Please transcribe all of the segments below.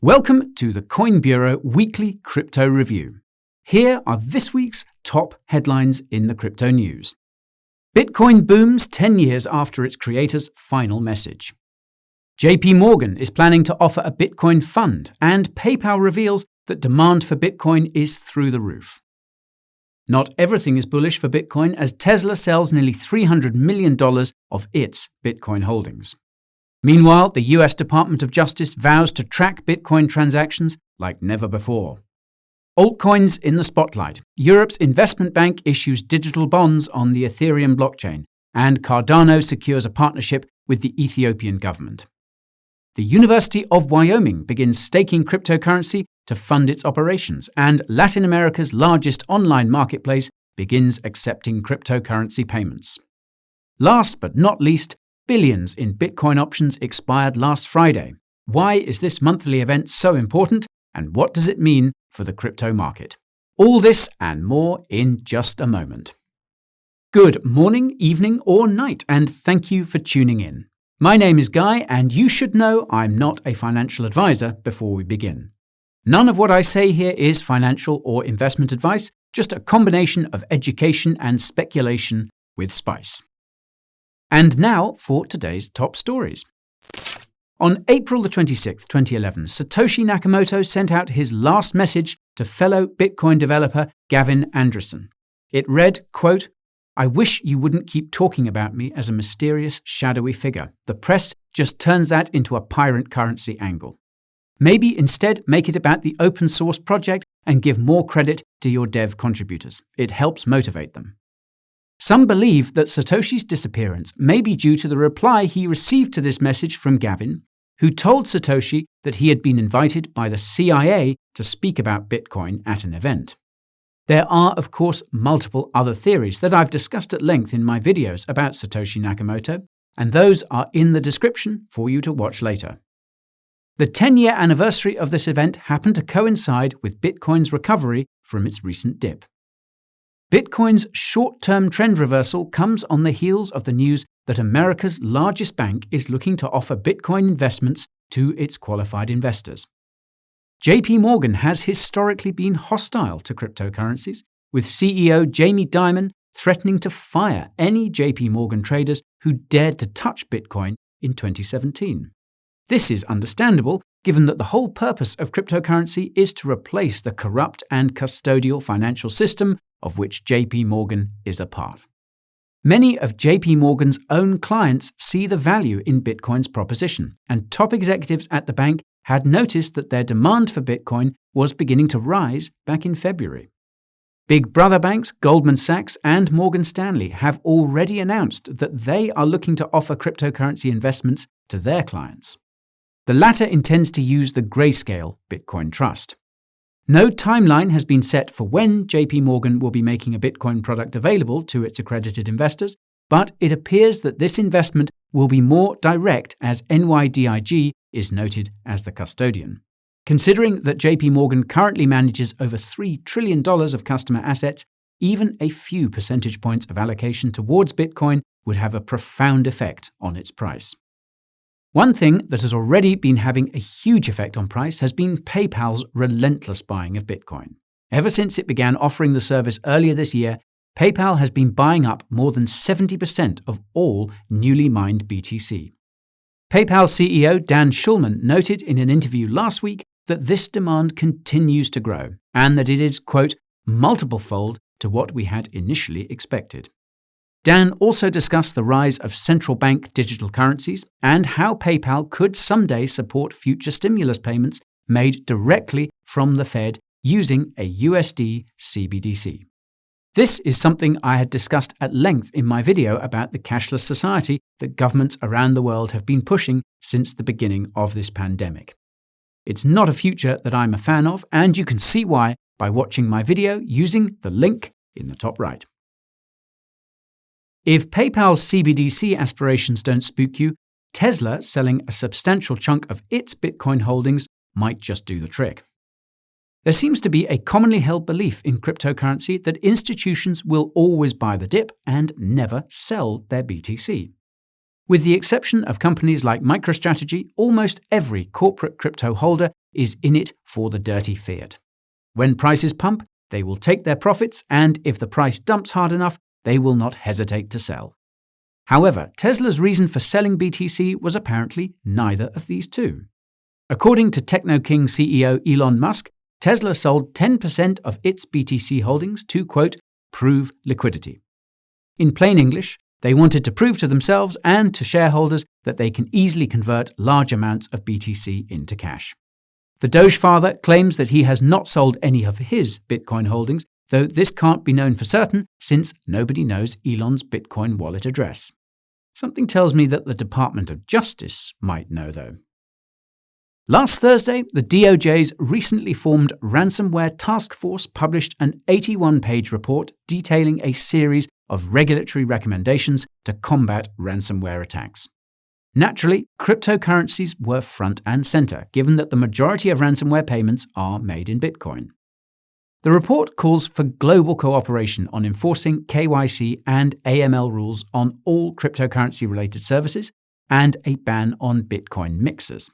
Welcome to the Coin Bureau Weekly Crypto Review. Here are this week's top headlines in the crypto news. Bitcoin booms 10 years after its creator's final message. JP Morgan is planning to offer a Bitcoin fund, and PayPal reveals that demand for Bitcoin is through the roof. Not everything is bullish for Bitcoin as Tesla sells nearly $300 million of its Bitcoin holdings. Meanwhile, the US Department of Justice vows to track Bitcoin transactions like never before. Altcoins in the spotlight. Europe's investment bank issues digital bonds on the Ethereum blockchain, and Cardano secures a partnership with the Ethiopian government. The University of Wyoming begins staking cryptocurrency to fund its operations, and Latin America's largest online marketplace begins accepting cryptocurrency payments. Last but not least, billions in Bitcoin options expired last Friday. Why is this monthly event so important, and what does it mean for the crypto market? All this and more in just a moment. Good morning, evening, or night, and thank you for tuning in. My name is Guy, and you should know I'm not a financial advisor before we begin. None of what I say here is financial or investment advice, just a combination of education and speculation with spice. And now for today's top stories. On April 26, 2011, Satoshi Nakamoto sent out his last message to fellow Bitcoin developer Gavin Andresen. It read, quote, "I wish you wouldn't keep talking about me as a mysterious, shadowy figure. The press just turns that into a pirate currency angle. Maybe instead make it about the open source project and give more credit to your dev contributors. It helps motivate them." Some believe that Satoshi's disappearance may be due to the reply he received to this message from Gavin, who told Satoshi that he had been invited by the CIA to speak about Bitcoin at an event. There are, of course, multiple other theories that I've discussed at length in my videos about Satoshi Nakamoto, and those are in the description for you to watch later. The 10-year anniversary of this event happened to coincide with Bitcoin's recovery from its recent dip. Bitcoin's short-term trend reversal comes on the heels of the news that America's largest bank is looking to offer Bitcoin investments to its qualified investors. JP Morgan has historically been hostile to cryptocurrencies, with CEO Jamie Dimon threatening to fire any JP Morgan traders who dared to touch Bitcoin in 2017. This is understandable, given that the whole purpose of cryptocurrency is to replace the corrupt and custodial financial system of which JP Morgan is a part. Many of JP Morgan's own clients see the value in Bitcoin's proposition, and top executives at the bank had noticed that their demand for Bitcoin was beginning to rise back in February. Big brother banks Goldman Sachs and Morgan Stanley have already announced that they are looking to offer cryptocurrency investments to their clients. The latter intends to use the Grayscale Bitcoin Trust. No timeline has been set for when JP Morgan will be making a Bitcoin product available to its accredited investors, but it appears that this investment will be more direct as NYDIG is noted as the custodian. Considering that JP Morgan currently manages over $3 trillion of customer assets, even a few percentage points of allocation towards Bitcoin would have a profound effect on its price. One thing that has already been having a huge effect on price has been PayPal's relentless buying of Bitcoin. Ever since it began offering the service earlier this year, PayPal has been buying up more than 70% of all newly mined BTC. PayPal CEO Dan Schulman noted in an interview last week that this demand continues to grow and that it is, quote, multiple-fold to what we had initially expected. Dan also discussed the rise of central bank digital currencies and how PayPal could someday support future stimulus payments made directly from the Fed using a USD CBDC. This is something I had discussed at length in my video about the cashless society that governments around the world have been pushing since the beginning of this pandemic. It's not a future that I'm a fan of, and you can see why by watching my video using the link in the top right. If PayPal's CBDC aspirations don't spook you, Tesla selling a substantial chunk of its Bitcoin holdings might just do the trick. There seems to be a commonly held belief in cryptocurrency that institutions will always buy the dip and never sell their BTC. With the exception of companies like MicroStrategy, almost every corporate crypto holder is in it for the dirty fiat. When prices pump, they will take their profits, and if the price dumps hard enough, they will not hesitate to sell. However, Tesla's reason for selling BTC was apparently neither of these two. According to technoking CEO Elon Musk, Tesla sold 10% of its BTC holdings to, quote, prove liquidity. In plain English, they wanted to prove to themselves and to shareholders that they can easily convert large amounts of BTC into cash. The Doge father claims that he has not sold any of his Bitcoin holdings, though this can't be known for certain since nobody knows Elon's Bitcoin wallet address. Something tells me that the Department of Justice might know, though. Last Thursday, the DOJ's recently formed Ransomware Taskforce published an 81-page report detailing a series of regulatory recommendations to combat ransomware attacks. Naturally, cryptocurrencies were front and center, given that the majority of ransomware payments are made in Bitcoin. The report calls for global cooperation on enforcing KYC and AML rules on all cryptocurrency-related services and a ban on Bitcoin mixers.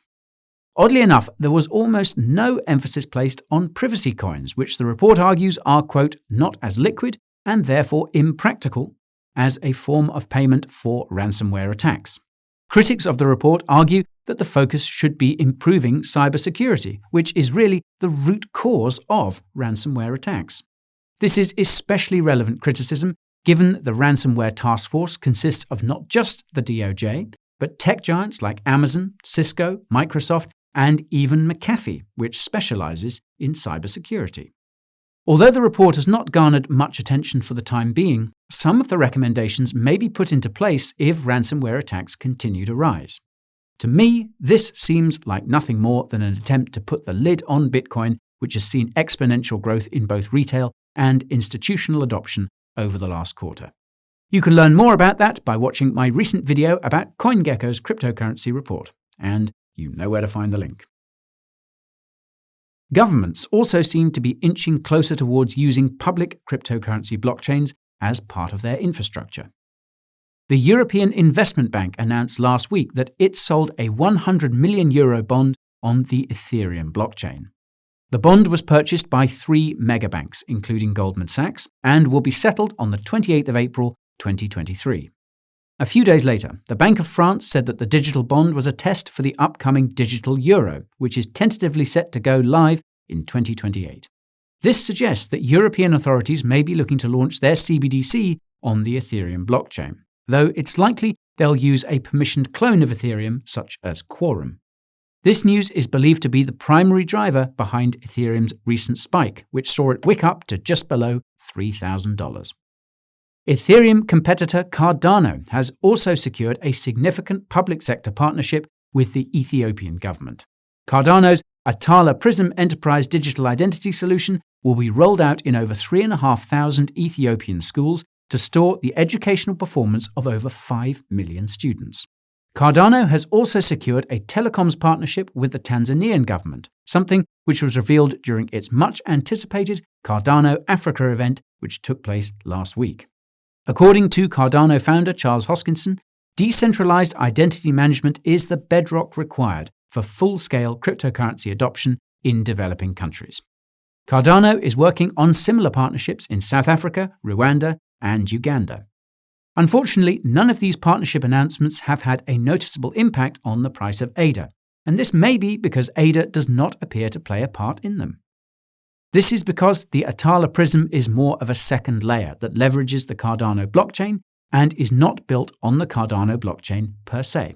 Oddly enough, there was almost no emphasis placed on privacy coins, which the report argues are, quote, not as liquid and therefore impractical as a form of payment for ransomware attacks. Critics of the report argue that the focus should be improving cybersecurity, which is really the root cause of ransomware attacks. This is especially relevant criticism given the Ransomware Taskforce consists of not just the DOJ, but tech giants like Amazon, Cisco, Microsoft, and even McAfee, which specializes in cybersecurity. Although the report has not garnered much attention for the time being, some of the recommendations may be put into place if ransomware attacks continue to rise. To me, this seems like nothing more than an attempt to put the lid on Bitcoin, which has seen exponential growth in both retail and institutional adoption over the last quarter. You can learn more about that by watching my recent video about CoinGecko's cryptocurrency report, and you know where to find the link. Governments also seem to be inching closer towards using public cryptocurrency blockchains as part of their infrastructure. The European Investment Bank announced last week that it sold a €100 million bond on the Ethereum blockchain. The bond was purchased by 3 megabanks, including Goldman Sachs, and will be settled on the 28th of April 2023. A few days later, the Bank of France said that the digital bond was a test for the upcoming digital euro, which is tentatively set to go live in 2028. This suggests that European authorities may be looking to launch their CBDC on the Ethereum blockchain, though it's likely they'll use a permissioned clone of Ethereum such as Quorum. This news is believed to be the primary driver behind Ethereum's recent spike, which saw it wick up to just below $3,000. Ethereum competitor Cardano has also secured a significant public sector partnership with the Ethiopian government. Cardano's Atala Prism Enterprise Digital Identity Solution will be rolled out in over 3,500 Ethiopian schools to store the educational performance of over 5 million students. Cardano has also secured a telecoms partnership with the Tanzanian government, something which was revealed during its much-anticipated Cardano Africa event, which took place last week. According to Cardano founder Charles Hoskinson, decentralized identity management is the bedrock required for full-scale cryptocurrency adoption in developing countries. Cardano is working on similar partnerships in South Africa, Rwanda, and Uganda. Unfortunately, none of these partnership announcements have had a noticeable impact on the price of ADA, and this may be because ADA does not appear to play a part in them. This is because the Atala Prism is more of a second layer that leverages the Cardano blockchain and is not built on the Cardano blockchain per se.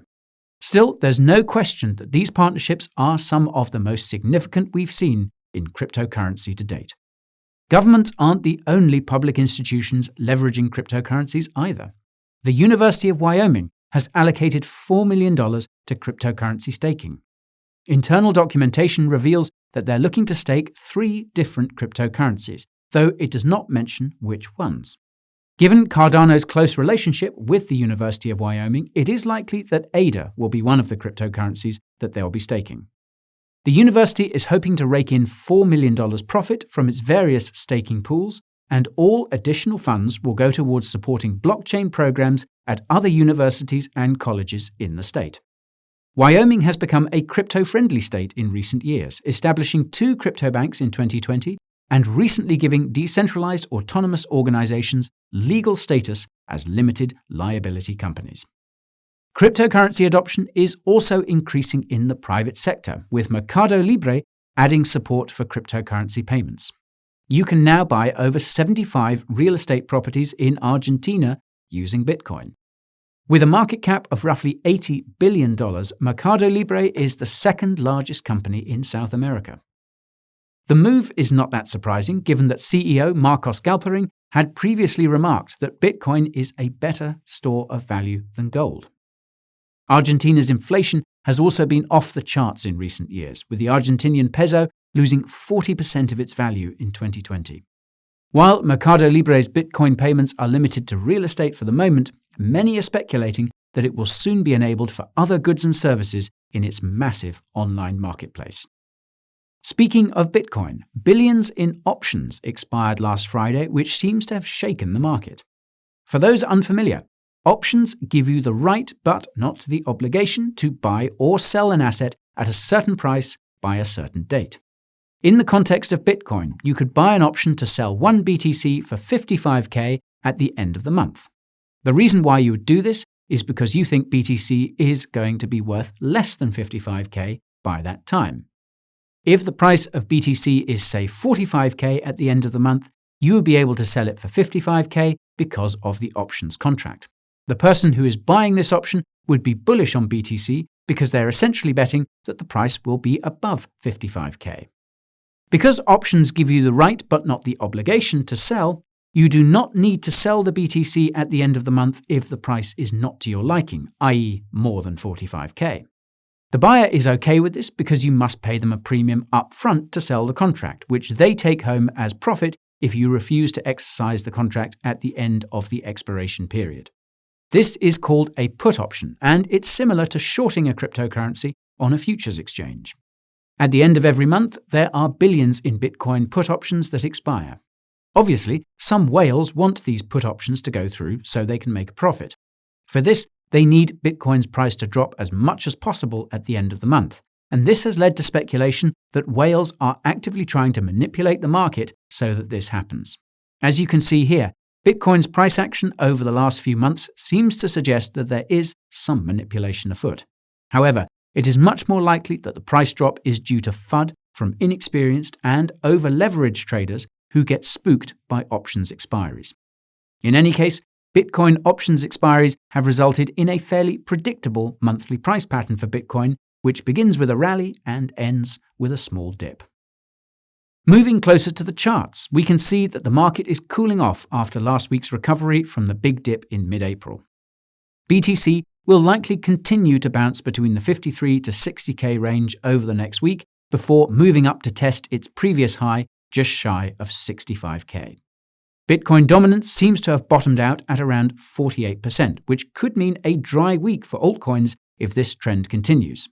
Still, there's no question that these partnerships are some of the most significant we've seen in cryptocurrency to date. Governments aren't the only public institutions leveraging cryptocurrencies either. The University of Wyoming has allocated $4 million to cryptocurrency staking. Internal documentation reveals that they're looking to stake 3 different cryptocurrencies, though it does not mention which ones. Given Cardano's close relationship with the University of Wyoming, it is likely that ADA will be one of the cryptocurrencies that they'll be staking. The university is hoping to rake in $4 million profit from its various staking pools, and all additional funds will go towards supporting blockchain programs at other universities and colleges in the state. Wyoming has become a crypto-friendly state in recent years, establishing 2 crypto banks in 2020 and recently giving decentralized autonomous organizations legal status as limited liability companies. Cryptocurrency adoption is also increasing in the private sector, with Mercado Libre adding support for cryptocurrency payments. You can now buy over 75 real estate properties in Argentina using Bitcoin. With a market cap of roughly $80 billion, Mercado Libre is the second largest company in South America. The move is not that surprising, given that CEO Marcos Galperin had previously remarked that Bitcoin is a better store of value than gold. Argentina's inflation has also been off the charts in recent years, with the Argentinian peso losing 40% of its value in 2020. While Mercado Libre's Bitcoin payments are limited to real estate for the moment, many are speculating that it will soon be enabled for other goods and services in its massive online marketplace. Speaking of Bitcoin, billions in options expired last Friday, which seems to have shaken the market. For those unfamiliar, options give you the right but not the obligation to buy or sell an asset at a certain price by a certain date. In the context of Bitcoin, you could buy an option to sell 1 BTC for 55k at the end of the month. The reason why you would do this is because you think BTC is going to be worth less than 55k by that time. If the price of BTC is, say, 45k at the end of the month, you will be able to sell it for 55k because of the options contract. The person who is buying this option would be bullish on BTC because they're essentially betting that the price will be above 55k. Because options give you the right but not the obligation to sell, you do not need to sell the BTC at the end of the month if the price is not to your liking, i.e. more than 45k. The buyer is okay with this because you must pay them a premium up front to sell the contract, which they take home as profit if you refuse to exercise the contract at the end of the expiration period. This is called a put option, and it's similar to shorting a cryptocurrency on a futures exchange. At the end of every month, there are billions in Bitcoin put options that expire. Obviously, some whales want these put options to go through so they can make a profit. For this, they need Bitcoin's price to drop as much as possible at the end of the month, and this has led to speculation that whales are actively trying to manipulate the market so that this happens. As you can see here, Bitcoin's price action over the last few months seems to suggest that there is some manipulation afoot. However, it is much more likely that the price drop is due to FUD from inexperienced and over-leveraged traders who get spooked by options expiries. In any case, Bitcoin options expiries have resulted in a fairly predictable monthly price pattern for Bitcoin, which begins with a rally and ends with a small dip. Moving closer to the charts, we can see that the market is cooling off after last week's recovery from the big dip in mid-April. BTC will likely continue to bounce between the 53 to 60k range over the next week before moving up to test its previous high just shy of 65k. Bitcoin dominance seems to have bottomed out at around 48%, which could mean a dry week for altcoins if this trend continues.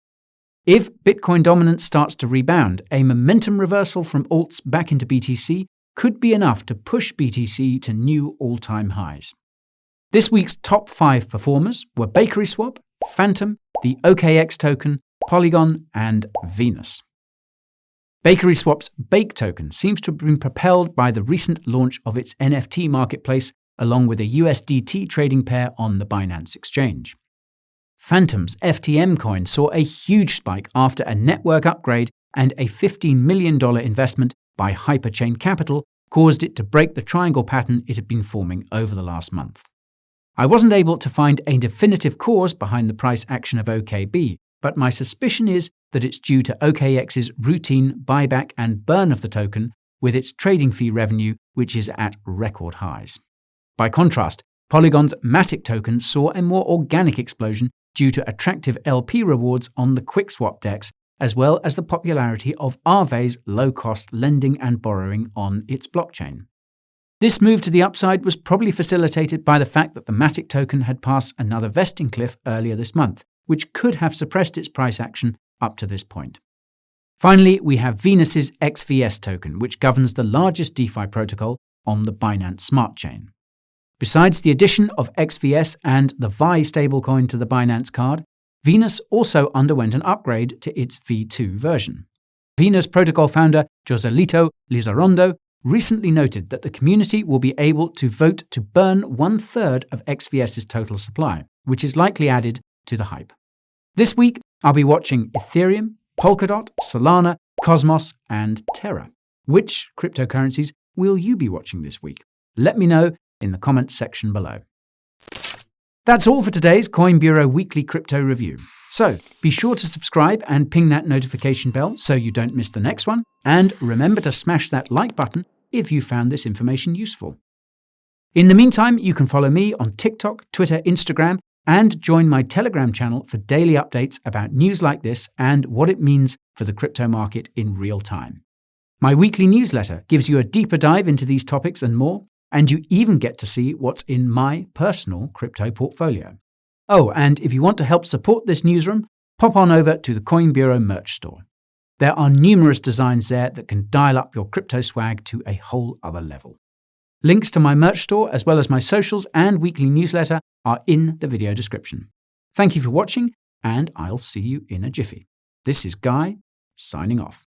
If Bitcoin dominance starts to rebound, a momentum reversal from alts back into BTC could be enough to push BTC to new all-time highs. This week's top 5 performers were Bakery Swap, Phantom, the OKX token, Polygon, and Venus. Bakery Swap's Bake token seems to have been propelled by the recent launch of its NFT marketplace along with a USDT trading pair on the Binance exchange. Phantom's FTM coin saw a huge spike after a network upgrade and a $15 million investment by Hyperchain Capital caused it to break the triangle pattern it had been forming over the last month. I wasn't able to find a definitive cause behind the price action of OKB, but my suspicion is that it's due to OKX's routine buyback and burn of the token with its trading fee revenue, which is at record highs. By contrast, Polygon's Matic token saw a more organic explosion due to attractive LP rewards on the QuickSwap DEX, as well as the popularity of Aave's low-cost lending and borrowing on its blockchain. This move to the upside was probably facilitated by the fact that the Matic token had passed another vesting cliff earlier this month, which could have suppressed its price action up to this point. Finally, we have Venus's XVS token, which governs the largest DeFi protocol on the Binance Smart Chain. Besides the addition of XVS and the VI stablecoin to the Binance card, Venus also underwent an upgrade to its V2 version. Venus protocol founder Joselito Lizarondo recently noted that the community will be able to vote to burn 1/3 of XVS's total supply, which is likely added to the hype. This week, I'll be watching Ethereum, Polkadot, Solana, Cosmos, and Terra. Which cryptocurrencies will you be watching this week? Let me know in the comments section below. That's all for today's Coin Bureau Weekly Crypto Review. So, be sure to subscribe and ping that notification bell so you don't miss the next one. And remember to smash that like button if you found this information useful. In the meantime, you can follow me on TikTok, Twitter, Instagram, and join my Telegram channel for daily updates about news like this and what it means for the crypto market in real time. My weekly newsletter gives you a deeper dive into these topics and more, and you even get to see what's in my personal crypto portfolio. Oh, and if you want to help support this newsroom, pop on over to the Coin Bureau merch store. There are numerous designs there that can dial up your crypto swag to a whole other level. Links to my merch store, as well as my socials and weekly newsletter, are in the video description. Thank you for watching, and I'll see you in a jiffy. This is Guy, signing off.